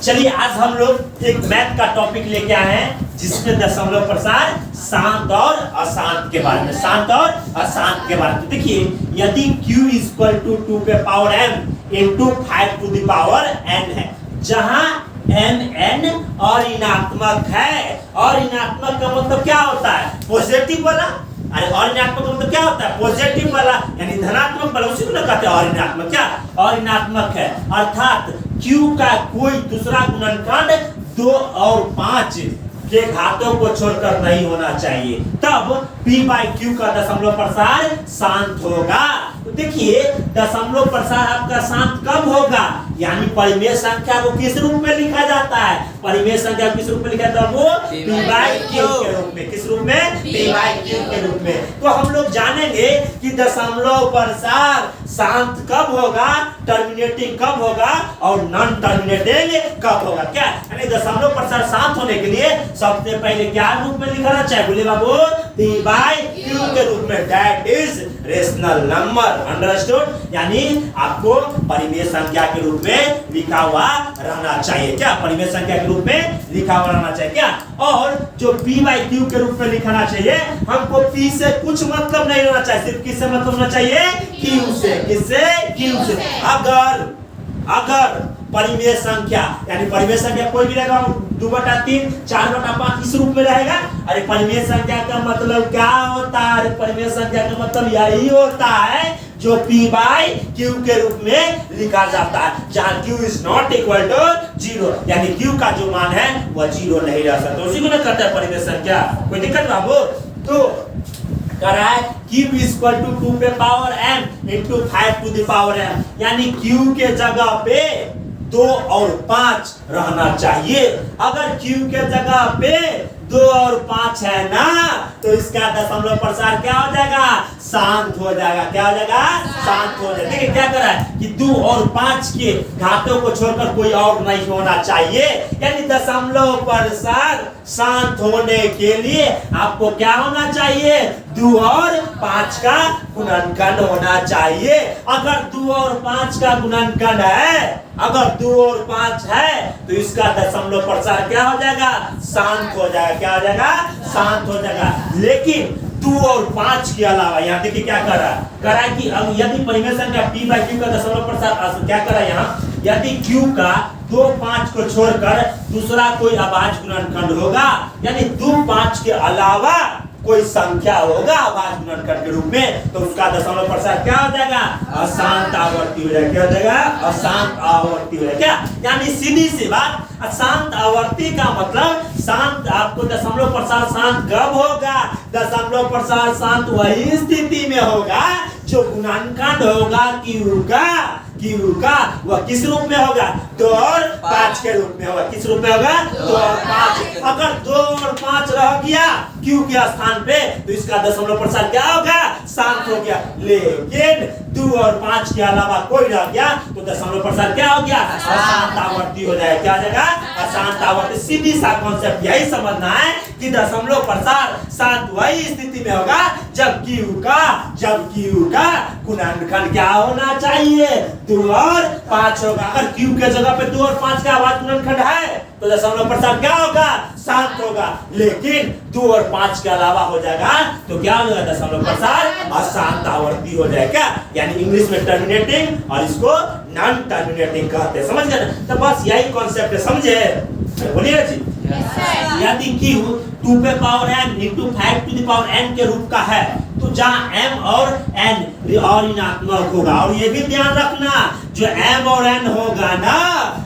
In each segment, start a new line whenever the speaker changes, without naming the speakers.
चलिए आज हम लोग एक मैथ का टॉपिक लेके आए हैं जिसमें दशमलव प्रसार शांत और अशांत के बारे में, शांत और अशांत के बारे में। देखिए यदि q इक्वल टू 2 पे power m into 5 to the power n है, जहां n और ऋणात्मक है, और ऋणात्मक का मतलब क्या होता है? पॉजिटिव वाला। अरे और ऋणात्मक का मतलब क्या होता है? पॉजिटिव वाला, यानी धनात्मक वाला, उसी को ना कहते हैं और ऋणात्मक। क्या और ऋणात्मक है, अर्थात q का कोई दूसरा गुणनखंड 2 और 5 के घातों को छोड़कर नहीं होना चाहिए, तब p/q का दशमलव प्रसार शांत होगा। तो देखिए दशमलव प्रसार आपका शांत कब होगा? यानी परिमेय संख्या को किस रूप में लिखा जाता है? परिमेय संख्या किस रूप में लिखा जाता है? वो p/q के रूप में। किस रूप में? p/q के रूप में। तो हम लोग जानेंगे कि दशमलव प्रसार शांत कब होगा, टर्मिनेटिंग कब होगा और नॉन टर्मिनेटिंग कब होगा। क्या यानी दशमलव प्रसार शांत होने के लिए सबसे पहले क्या रूप में लिखना चाहिए? बोले बाबू p/q के रूप में, that is rational number. Understood? यानी आपको परिमेय संख्या के रूप में लिखा हुआ रहना चाहिए। क्या परिमेय संख्या के रूप में लिखा हुआ रहना चाहिए? क्या और जो p/q के रूप में लिखना चाहिए, हमको p से कुछ मतलब नहीं रहना चाहिए, सिर्फ किससे मतलब होना चाहिए? q से। किससे? q से। अगर परिमेय संख्या, यानी परिमेय संख्या कोई भी रहेगा, 2/3, 4/5 इस रूप में रहेगा। अरे परिमेय संख्या का मतलब क्या होता है? अरे परिमेय संख्या का मतलब यही होता है जो p/q के रूप में लिखा जाता है, जहां q is not equal to 0, यानी q का जो मान है वह 0 नहीं रह सकता, उसी को ना कहते हैं परिमेय संख्या। कोई दिक्कत बाबू? तो कह रहा है q इक्वल टू 2 पे power m into 5 to the power m, यानी q के जगह पे 2 और 5 रहना चाहिए। अगर q के जगह पे 2 और 5 है ना, तो इसका दशमलव प्रसार क्या हो जाएगा? शांत हो जाएगा। क्या हो जाएगा? शांत हो जाएगा। देखिए क्या कर रहा है कि 2 और 5 के घातों को छोड़कर कोई और नहीं होना चाहिए, यानी दशमलव प्रसार शांत होने के लिए आपको क्या होना चाहिए? 2 और 5 का गुणनखंड होना चाहिए। अगर 2 और 5 का गुणनखंड है, अगर 2 और 5 है, तो इसका दशमलव प्रसार क्या हो जाएगा? शांत हो जाएगा। क्या हो जाएगा? शांत हो जाएगा। लेकिन 2 और 5 के अलावा यहाँ देखिए क्या कर रहा है? कह रहा है कि अब यदि परिमेय संख्या p/q का दशमलव प्रसार क्या कर रहा है यहाँ? यदि q का 2, 5 को छोड़कर दूसरा कोई अभाज्य गुणनखंड होगा, यानी 2, 5 के अलावा कोई संख्या होगा अभाज्य गुणनखंड के रूप में, तो उसका दशमलव प्रसार क्या हो जाएगा? अशांत आवर्ती हो जाएगा। क्या हो जाएगा? अशांत आवर्ती हो जाएगा। क्या यानी सीधी सी बात, अशांत आवर्ती का मतलब शांत, आपको दशमलव प्रसार शांत कब होगा? दशमलव प्रसार शांत वही स्थिति में होगा जो गुणनखंड होगा q का वह किस रूप में होगा? 2 और 5 के रूप में होगा। किस रूप में होगा? 2 और 5। अगर 2 और 5 रह गया q के स्थान पे, तो इसका दशमलव प्रसार क्या होगा? शांत हो गया। लेकिन 2 और 5 के अलावा कोई रह गया तो दशमलव प्रसार क्या हो गया? अशांत आवर्ती हो जाएगा। क्या हो जाएगा? अशांत आवर्ती। सीधी सा कॉन्सेप्ट यही समझना है कि दशमलव प्रसार शांत वही स्थिति में होगा जब q का गुणनखंड क्या होना चाहिए? 2 और 5 होगा। अगर q के जगह पे 2 और 5 का अभाज्य गुणनखंड है, तो दशमलव प्रसार क्या होगा? शांत होगा। लेकिन 2 और 5 के अलावा हो जाएगा तो क्या होगा? दशमलव प्रसार अशांत आवर्ती हो जाएगा। यानी इंग्लिश में टर्मिनेटिंग और इसको नॉन टर्मिनेटिंग कहते हैं। समझ गए? तो बस यही कॉन्सेप्ट है, समझे? बोलिए जी। यदि q 2 पे power m into 5 to the power n के रूप का है, तो जहां m और n और ऋणात्मक होगा, और ये भी ध्यान रखना जो m और n होगा ना,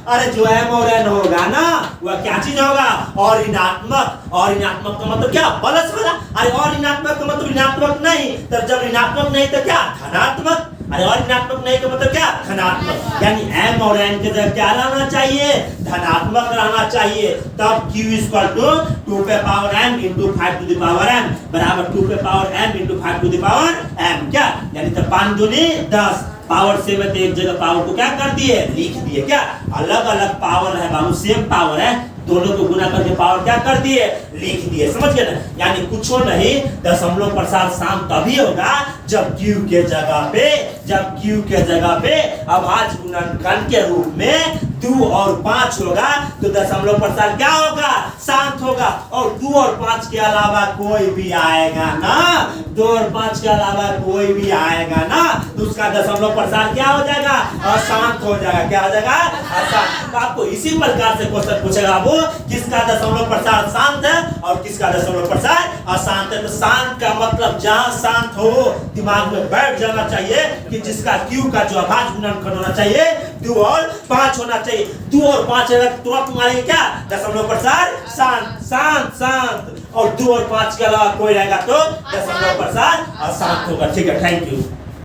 अरे जो m और n होगा ना, वह क्या चीज होगा? और ऋणात्मक। और ऋणात्मक का मतलब क्या? प्लस वाला। अरे और ऋणात्मक का मतलब ऋणात्मक नहीं, तब जब ऋणात्मक नहीं तो क्या? धनात्मक। अरे और ऋणात्मक नहीं का मतलब क्या? धनात्मक। यानी m और n के जगह क्या रहना चाहिए? धनात्मक रहना चाहिए। तब q इक्वल टू 2 पे power m into 5 to the power m बराबर 2 पे power m into 5 to the power m। क्या यानी तो 5 दूनी 10, पावर से में तो एक जगह पावर को क्या कर दिए? लिख दिए। क्या अलग अलग पावर है बाबू, सेम पावर है, दोनों को गुना करके पावर क्या कर दिए? लिख दिए। समझ गए ना? यानी कुछ नहीं, दशमलव प्रसार शांत तभी होगा जब q के जगह पे अभाज्य गुणनखंड के रूप में 2 और 5 होगा तो दशमलव प्रसार क्या होगा, शांत होगा। और 2 और 5 के अलावा कोई भी आएगा ना, 2 और 5 के अलावा कोई भी आएगा ना, तो उसका दशमलव प्रसार क्या हो जाएगा, अशांत हो जाएगा। क्या हो जाएगा, अशांत। तो आपको इसी प्रकार से क्वेश्चन पूछेगा वो, किसका दशमलव प्रसार शांत है और किसका दशमलव प्रसार अशांत है। तो शांत का मतलब जहां शांत हो, दिमाग में बैठ जाना चाहिए कि जिसका Q का जो अभाज्य गुणनखंड होना चाहिए 2 और 5 होना चाहिए। 2 और 5 है तो आप मारेंगे क्या, दशमलव प्रसार शांत शांत शांत। और 2 और 5 के अलावा कोई रहेगा तो दशमलव प्रसार अशांत होगा। ठीक है, थैंक यू।